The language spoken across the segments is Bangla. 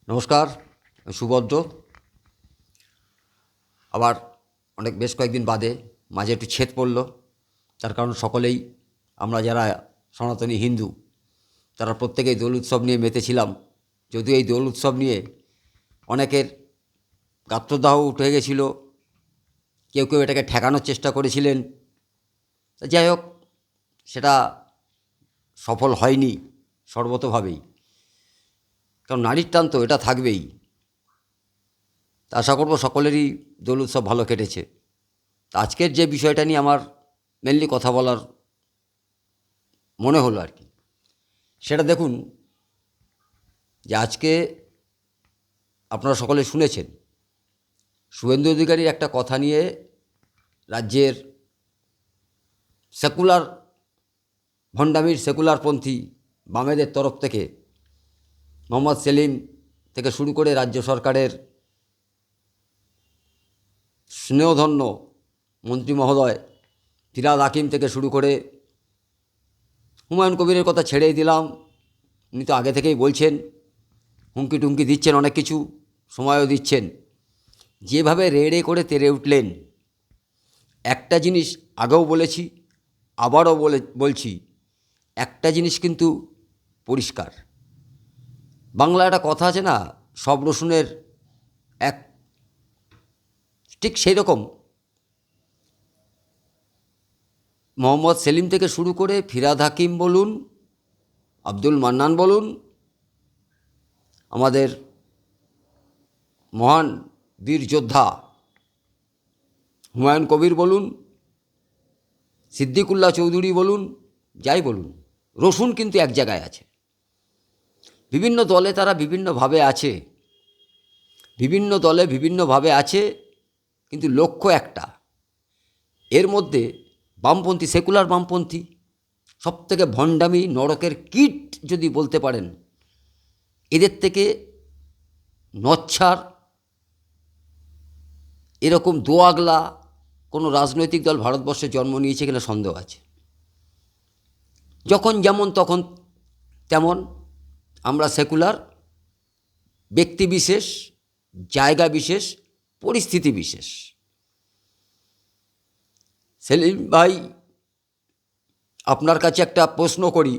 নমস্কার, সুভদ্র। আবার বেশ কয়েকদিন বাদে মাঝে একটু ছেদ পড়ল। তার কারণ সকলেই আমরা যারা সনাতনী হিন্দু তারা প্রত্যেকেই দোল উৎসব নিয়ে মেতেছিলাম। যদিও এই দোল উৎসব নিয়ে অনেকের গাত্রদাহ উঠে গেছিল, কেউ কেউ এটাকে ঠেকানোর চেষ্টা করেছিলেন। যাই হোক, সেটা সফল হয়নি সর্বতোভাবেই, কারণ নারীর টান তো এটা থাকবেই। আশা করব সকলেরই দোল উৎসব ভালো কেটেছে। আজকের যে বিষয়টা নিয়ে আমার মেনলি কথা বলার মনে হলো আর কি, সেটা দেখুন যে আজকে আপনারা সকলে শুনেছেন শুভেন্দু অধিকারীর একটা কথা নিয়ে রাজ্যের সেকুলার ভণ্ডামির সেকুলারপন্থী বামেদের তরফ থেকে মোহাম্মদ সেলিম থেকে শুরু করে রাজ্য সরকারের স্নেহধন্য মন্ত্রী মহোদয় ফিরহাদ হাকিম থেকে শুরু করে হুমায়ুন কবিরের কথা ছেড়েই দিলাম, উনি তো আগে থেকেই বলছেন, হুমকি টুমকি দিচ্ছেন, অনেক কিছু সময়ও দিচ্ছেন। যেভাবে রেড়ে করে তেড়ে উঠলেন, একটা জিনিস আগেও বলেছি, আবারও বলছি, একটা জিনিস কিন্তু পরিষ্কার। বাংলা একটা কথা আছে না, সব রসুনের এক, ঠিক সেই রকম মোহাম্মদ সেলিম থেকে শুরু করে ফিরহাদ হাকিম বলুন, আব্দুল মান্নান বলুন, আমাদের মহান বীর যোদ্ধা হুমায়ুন কবির বলুন, সিদ্দিকুল্লাহ চৌধুরী বলুন, যাই বলুন, রসুন কিন্তু এক জায়গায় আছে। বিভিন্ন দলে তারা বিভিন্নভাবে আছে, বিভিন্ন দলে বিভিন্নভাবে আছে, কিন্তু লক্ষ্য একটা। এর মধ্যে বামপন্থী, সেকুলার বামপন্থী, সবথেকে ভণ্ডামি নরকের কীট যদি বলতে পারেন, এদের থেকে নচ্ছার এরকম দোয়াগলা কোনো রাজনৈতিক দল ভারতবর্ষে জন্ম নিয়েছে কিনা সন্দেহ আছে। যখন যেমন তখন তেমন, আমরা সেকুলার, ব্যক্তি বিশেষ, জায়গা বিশেষ, পরিস্থিতি বিশেষ। সেলিম ভাই, আপনার কাছে একটা প্রশ্ন করি,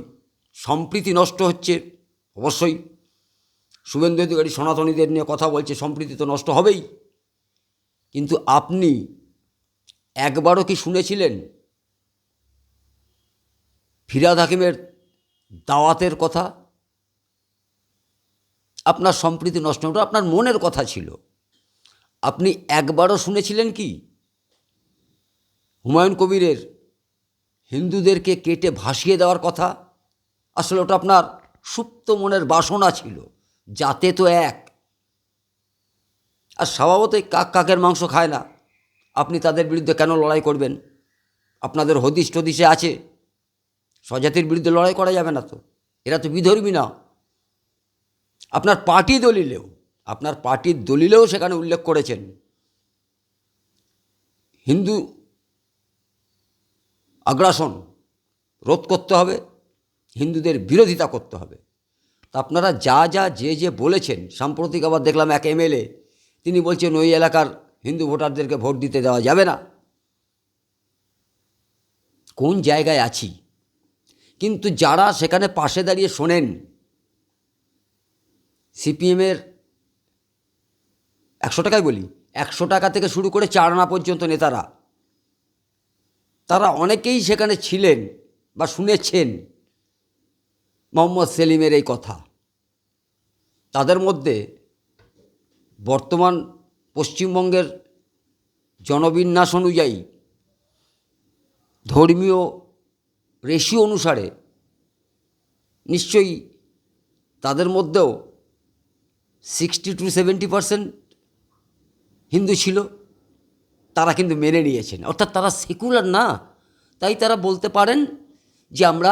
সম্প্রীতি নষ্ট হচ্ছে, অবশ্যই শুভেন্দু অধিকারী সনাতনীদের নিয়ে কথা বলছে, সম্প্রীতি তো নষ্ট হবেই, কিন্তু আপনি একবারও কি শুনেছিলেন ফিরহাদ হাকিমের দাওয়াতের কথা? আপনার সম্প্রীতি নষ্ট, ওটা আপনার মনের কথা ছিল। আপনি একবারও শুনেছিলেন কি হুমায়ুন কবিরের হিন্দুদেরকে কেটে ভাসিয়ে দেওয়ার কথা? আসলে ওটা আপনার সুপ্ত মনের বাসনা ছিল, জাতে তো এক। আর স্বভাবতই কাক কাকের মাংস খায় না, আপনি তাদের বিরুদ্ধে কেন লড়াই করবেন? আপনাদের হদিশ টদিশে আছে, স্বজাতির বিরুদ্ধে লড়াই করা যাবে না তো, এরা তো বিধর্মী না। আপনার পার্টির দলিলেও সেখানে উল্লেখ করেছেন হিন্দু আগ্রাসন রোধ করতে হবে, হিন্দুদের বিরোধিতা করতে হবে। তা আপনারা যে বলেছেন, সাম্প্রতিক আবার দেখলাম এক এমএলএ, তিনি বলছেন ওই এলাকার হিন্দু ভোটারদেরকে ভোট দিতে দেওয়া যাবে না। কোন জায়গায় আছি? কিন্তু যারা সেখানে পাশে দাঁড়িয়ে শোনেন, সিপিএমের 100 টাকায় বলি, 100 টাকা থেকে শুরু করে 4 আনা পর্যন্ত নেতারা, তারা অনেকেই সেখানে ছিলেন বা শুনেছেন মোহাম্মদ সেলিমের এই কথা। তাদের মধ্যে বর্তমান পশ্চিমবঙ্গের জনবিন্যাস অনুযায়ী, ধর্মীয় রেশিও অনুসারে নিশ্চয়ই তাদের মধ্যেও 60 to 70% হিন্দু ছিল। তারা কিন্তু মেনে নিয়েছেন, অর্থাৎ তারা সেকুলার না, তাই তারা বলতে পারেন যে আমরা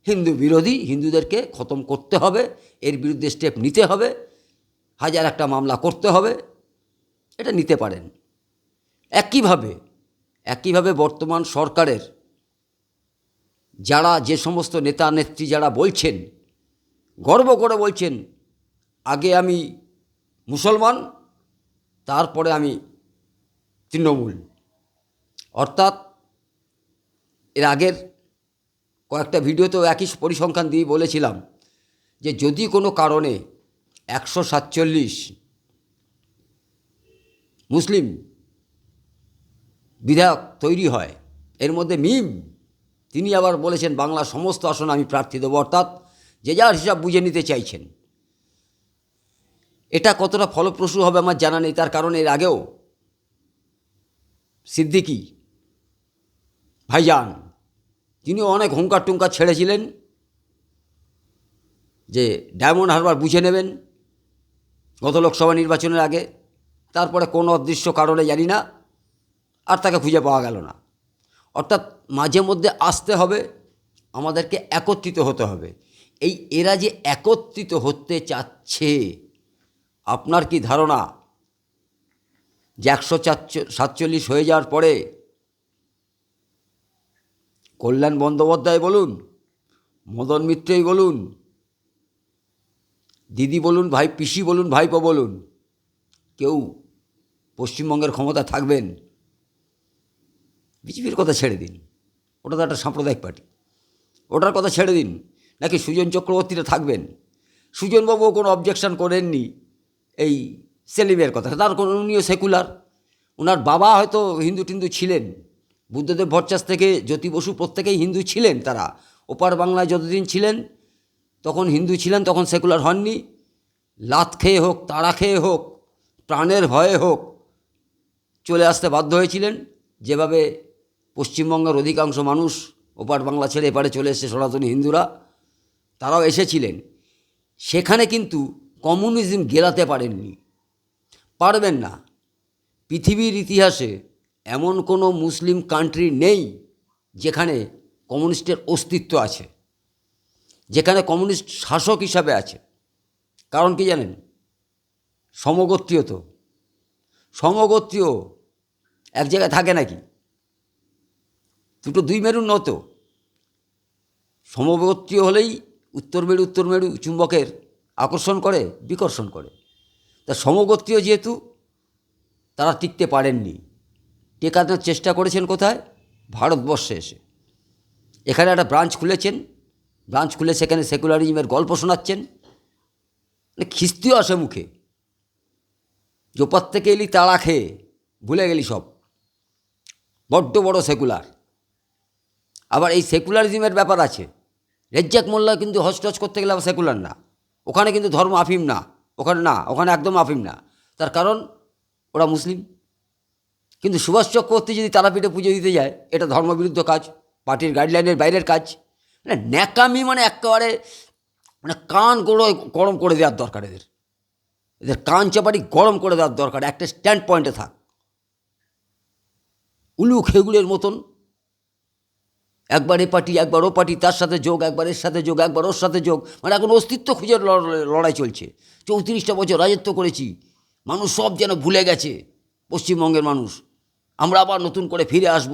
হিন্দু বিরোধী, হিন্দুদেরকে খতম করতে হবে, এর বিরুদ্ধে স্টেপ নিতে হবে, 1000 একটা মামলা করতে হবে, এটা নিতে পারেন। একইভাবে বর্তমান সরকারের যারা, যে সমস্ত নেতা নেত্রী যারা বলছেন, গর্ব করে বলছেন আগে আমি মুসলমান, তারপরে আমি তৃণমূল। অর্থাৎ এর আগের কয়েকটা ভিডিওতেও একই পরিসংখ্যান দিয়ে বলেছিলাম যে যদি কোনো কারণে 147 মুসলিম বিধায়ক তৈরি হয়, এর মধ্যে তিনি আবার বলেছেন বাংলার সমস্ত আসন আমি প্রার্থী দেবো, অর্থাৎ যে যার হিসাব বুঝে নিতে চাইছেন। এটা কতটা ফলপ্রসূ হবে আমার জানা নেই, তার কারণ এর আগেও সিদ্দিকী ভাইজান তিনিও অনেক হুঙ্কার টুঙ্কার ছেড়েছিলেন যে ডায়মন্ড হারবার বুঝে নেবেন গত লোকসভা নির্বাচনের আগে। তারপরে কোনো অদৃশ্য কারণে জানি না আর তাকে খুঁজে পাওয়া গেল না। অর্থাৎ মাঝে মধ্যে আসতে হবে, আমাদেরকে একত্রিত হতে হবে। এরা যে একত্রিত হতে চাচ্ছে, আপনার কি ধারণা যে 147 হয়ে যাওয়ার পরে কল্যাণ বন্দ্যোপাধ্যায় বলুন, মদন মিত্রই বলুন, দিদি বলুন, পিসি বলুন, ভাইপো বলুন, কেউ পশ্চিমবঙ্গের ক্ষমতা থাকবেন? বিজেপির কথা ছেড়ে দিন, ওটা তো একটা সাম্প্রদায়িক পার্টি, ওটার কথা ছেড়ে দিন। নাকি সুজন চক্রবর্তীরা থাকবেন? সুজনবাবুও কোনো অবজেকশন করেননি এই সেলিমের কথা, তার কোনো, উনিও সেকুলার। ওনার বাবা হয়তো হিন্দু টিন্দু ছিলেন, বুদ্ধদেব ভট্টাচার্য থেকে জ্যোতি বসু প্রত্যেকেই হিন্দু ছিলেন। তারা ওপার বাংলায় যতদিন ছিলেন তখন হিন্দু ছিলেন, তখন সেকুলার হননি। লাত খেয়ে হোক, তাড়া খেয়ে হোক, প্রাণের ভয়ে হোক চলে আসতে বাধ্য হয়েছিলেন। যেভাবে পশ্চিমবঙ্গের অধিকাংশ মানুষ ওপার বাংলা ছেড়ে এপারে চলে এসেছে, সনাতনী হিন্দুরা তারাও এসেছিলেন। সেখানে কিন্তু কমিউনিজম গেলাতে পারেননি, পারবেন না। পৃথিবীর ইতিহাসে এমন কোনো মুসলিম কান্ট্রি নেই যেখানে কমিউনিস্টের অস্তিত্ব আছে, যেখানে কমিউনিস্ট শাসক হিসাবে আছে। কারণ কি জানেন? সমগোত্রীয়। তো সমগোত্রীয় এক জায়গায় থাকে নাকি? দুটো দুই মেরুর নত। সমগোত্রীয় হলেই উত্তর মেরু চুম্বকের আকর্ষণ করে, বিকর্ষণ করে। তা সমগোত্রীয় যেহেতু, তারা টিকতে পারেননি। টেকানোর চেষ্টা করেছেন কোথায়? ভারতবর্ষে এসে। এখানে একটা ব্রাঞ্চ খুলেছেন, ব্রাঞ্চ খুলে সেখানে সেকুলারিজমের গল্প শোনাচ্ছেন। খিস্তিও আসে মুখে, জোপার থেকে এলি তাড়া খেয়ে ভুলে গেলি সব, বড্ড বড় সেকুলার। আবার এই সেকুলারিজমের ব্যাপার আছে। রেজ্জাক মোল্লা কিন্তু হজটজ করতে গেলে আবার সেকুলার না, ওখানে কিন্তু ধর্ম আফিম না, ওখানে একদম আফিম না। তার কারণ ওরা মুসলিম। কিন্তু সুভাষ চক্রবর্তী যদি তারাপীঠে পুজো দিতে যায়, এটা ধর্মবিরুদ্ধ কাজ, পার্টির গাইডলাইনের বাইরের কাজ। ন্যাকামি একেবারে কান গরম করে দেওয়ার দরকার। এদের কান চাপাটি গরম করে দেওয়ার দরকার। একটা স্ট্যান্ড পয়েন্টে থাক, উলু খেগুলের মতন একবার এ পার্টি একবার ও পার্টি, তার সাথে যোগ, একবার এর সাথে যোগ, একবার ওর সাথে যোগ। এখন অস্তিত্ব খুঁজে লড়াই চলছে। 34টা বছর রাজত্ব করেছি, মানুষ সব যেন ভুলে গেছে। পশ্চিমবঙ্গের মানুষ আমরা আবার নতুন করে ফিরে আসব,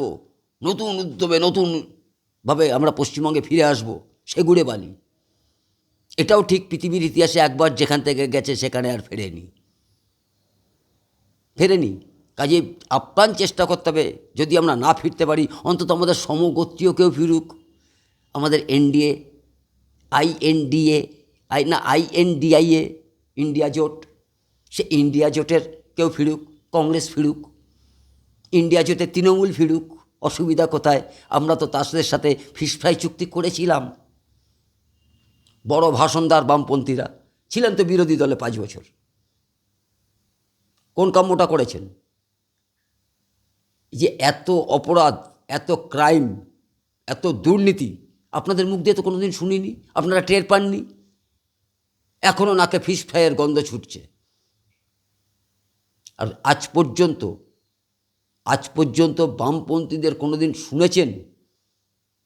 নতুন উদ্যমে নতুনভাবে আমরা পশ্চিমবঙ্গে ফিরে আসব, সেগুড়ে বালি। এটাও ঠিক, পৃথিবীর ইতিহাসে একবার যেখান থেকে গেছে সেখানে আর ফেরেনি। কাজে আপ্রাণ চেষ্টা করতে হবে, যদি আমরা না ফিরতে পারি অন্তত আমাদের সমগোত্রীয় কেউ ফিরুক। আমাদের INDIA ইন্ডিয়া জোট, সে ইন্ডিয়া জোটের কেউ ফিরুক, কংগ্রেস ফিরুক, ইন্ডিয়া জোটের তৃণমূল ফিরুক, অসুবিধা কোথায়? আমরা তো তাদের সাথে ফিশ ফ্রাই চুক্তি করেছিলাম। বড় ভাষণদার বামপন্থীরা ছিলেন তো বিরোধী দলে 5 বছর, কোন কাম্যটা করেছেন? যে এত অপরাধ, এত ক্রাইম, এত দুর্নীতি আপনাদের মুখ দিয়ে তো কোনোদিন শুনিনি, আপনারা টের পাননি। এখনও নাকে ফিশ ফ্রাইয়ের গন্ধ ছুটছে। আর আজ পর্যন্ত বামপন্থীদের কোনোদিন শুনেছেন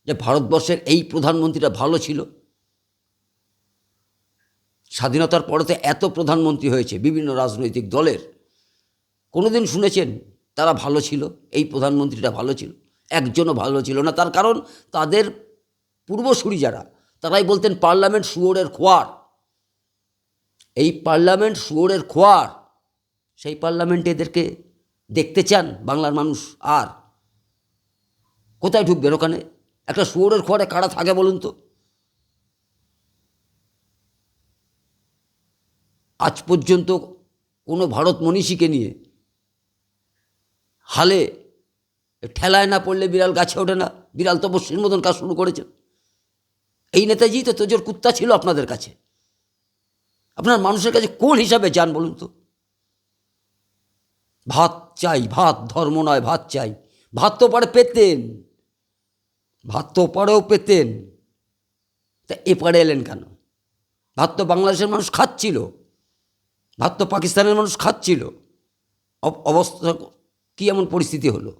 যে ভারতবর্ষের এই প্রধানমন্ত্রীটা ভালো ছিল? স্বাধীনতার পরে তো এত প্রধানমন্ত্রী হয়েছে বিভিন্ন রাজনৈতিক দলের, কোনোদিন শুনেছেন তারা ভালো ছিল, এই প্রধানমন্ত্রীটা ভালো ছিল? একজনও ভালো ছিল না। তার কারণ তাদের পূর্বসূরি যারা, তারাই বলতেন পার্লামেন্ট শুয়োরের খোয়ার। এই পার্লামেন্ট শুয়োরের খোয়ার, সেই পার্লামেন্টে এদেরকে দেখতে চান বাংলার মানুষ? আর কোথায় ঢুকবেন ওখানে? একটা শুয়োরের খোয়ারে কারা থাকে বলুন তো? আজ পর্যন্ত কোনো ভারত মনীষীকে নিয়ে হালে ঠেলায় না পড়লে বিড়াল গাছে ওঠে না, বিড়াল তপস্বীর মতন কাজ শুরু করেছেন। এই নেতাজি তো তোজোর কুত্তা ছিল আপনাদের কাছে। আপনার মানুষের কাছে কোন হিসাবে যান বলুন তো? ভাত চাই, ভাত ধর্ম নয়, ভাত চাই। ভাত তো পারে পেতেন, ভাত তো পারেও পেতেন, তা এপারে এলেন কেন? ভাত তো বাংলাদেশের মানুষ খাচ্ছিল, ভাত তো পাকিস্তানের মানুষ খাচ্ছিল। অবস্থা কি এমন পরিস্থিতি হলো?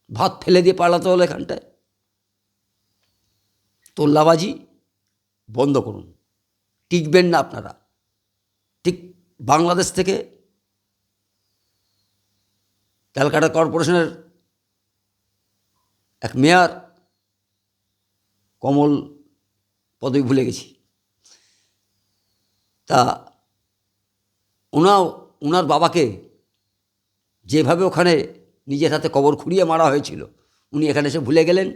ভাত ফেলে দিয়ে পালাতে হলো এখানটায়। তোল্লাবাজি বন্ধ করুন, টিকবেন না আপনারা। ঠিক বাংলাদেশ থেকে ক্যালকাটা কর্পোরেশনের এক মেয়র, কমল পদবি ভুলে গেছি, তা ওনার বাবাকে যেভাবে ওখানে নিজের হাতে কবর খুঁড়িয়ে মারা হয়েছিল, উনি এখানে এসে ভুলে গেলেন,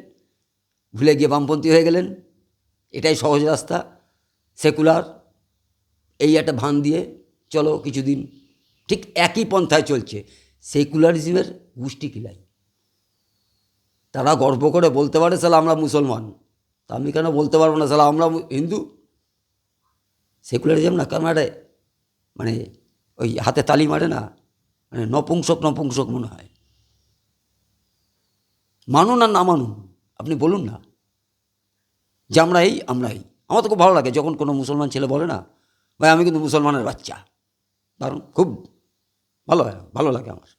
ভুলে গিয়ে বামপন্থী হয়ে গেলেন। এটাই সহজ রাস্তা, সেকুলার। এই একটা ভান দিয়ে চলো কিছুদিন, ঠিক একই পন্থায় চলছে সেকুলারিজমের গোষ্ঠী কিলাই। তারা গর্ব করে বলতে পারে সালা আমরা মুসলমান, তা আমি কেন বলতে পারবো না সালা আমরা হিন্দু? সেকুলারিজম না কারণ মানে ওই হাতে তালি মারে না, মানে নপুংসক নপুংসক মনে হয়। মানুন আর না মানুন, আপনি বলুন না যে আমরা এই। আমার তো খুব ভালো লাগে যখন কোনো মুসলমান ছেলে বলে না ভাই আমি কিন্তু মুসলমানের বাচ্চা, কারণ খুব ভালো লাগে আমার।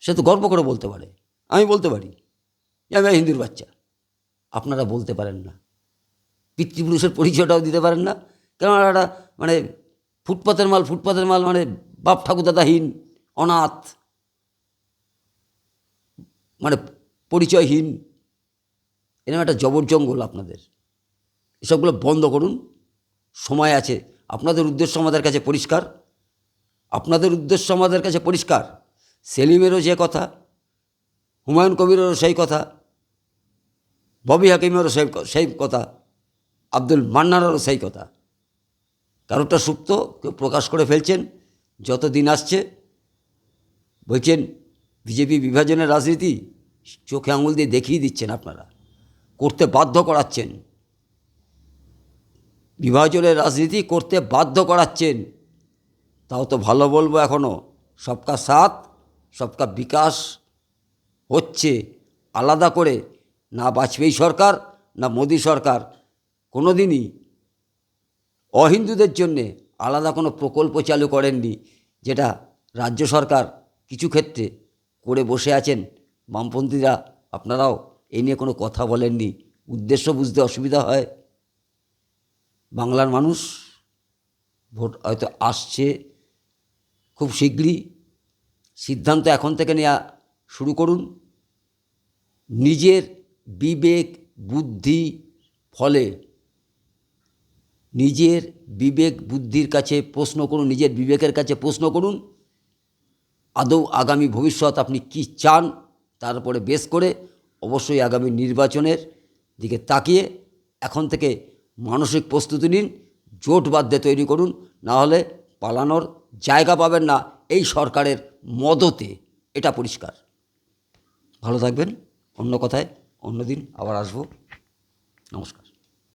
সে তো গর্ব করে বলতে পারে, আমি বলতে পারি যে আমি হিন্দুর বাচ্চা। আপনারা বলতে পারেন না, পিতৃপুরুষের পরিচয়টাও দিতে পারেন না। কেন একটা মানে ফুটপাতের মাল, মানে বাপ ঠাকুরদাদাহীন, অনাথ, মানে পরিচয়হীন, এরকম একটা জবরজঙ্গল আপনাদের। এসবগুলো বন্ধ করুন, সময় আছে। আপনাদের উদ্দেশ্য আমাদের কাছে পরিষ্কার, সেলিমেরও যে কথা, হুমায়ুন কবিরেরও সেই কথা, ববি হাকিমেরও সেই কথা, আব্দুল মান্নানেরও সেই কথা। কারোটা সুপ্ত, কেউ প্রকাশ করে ফেলছেন। যত দিন আসছে বলছেন বিজেপি বিভাজনের রাজনীতি, চোখে আঙুল দিয়ে দেখিয়ে দিচ্ছেন, আপনারা করতে বাধ্য করাচ্ছেন। বিভাজনের রাজনীতি করতে বাধ্য করাচ্ছেন। তাও তো ভালো বলবো, এখনও সবকা সাথ সবকা বিকাশ হচ্ছে। আলাদা করে না বাজপেয়ী সরকার না মোদী সরকার কোনো দিনই অহিন্দুদের জন্যে আলাদা কোনো প্রকল্প চালু করেননি, যেটা রাজ্য সরকার কিছু ক্ষেত্রে করে বসে আছেন। বামপন্থীরা আপনারাও এই নিয়ে কোনো কথা বলেননি। উদ্দেশ্য বুঝতে অসুবিধা হয়। বাংলার মানুষ ভোট হয়তো আসছে খুব শীঘ্রই, সিদ্ধান্ত এখন থেকে নেওয়া শুরু করুন। নিজের বিবেক বুদ্ধি ফলে নিজের বিবেক বুদ্ধির কাছে প্রশ্ন করুন, নিজের বিবেকের কাছে প্রশ্ন করুন আদৌ আগামী ভবিষ্যৎ আপনি কি চান। তারপরে বেশ করে অবশ্যই আগামী নির্বাচনের দিকে তাকিয়ে এখন থেকে মানসিক প্রস্তুতি নিন, জোট বাঁধতে তৈরি করুন, না হলে পালানোর জায়গা পাবেন না এই সরকারের মদতে, এটা পরিষ্কার। ভালো থাকবেন। অন্য কথায় অন্য দিন আবার আসবো। নমস্কার।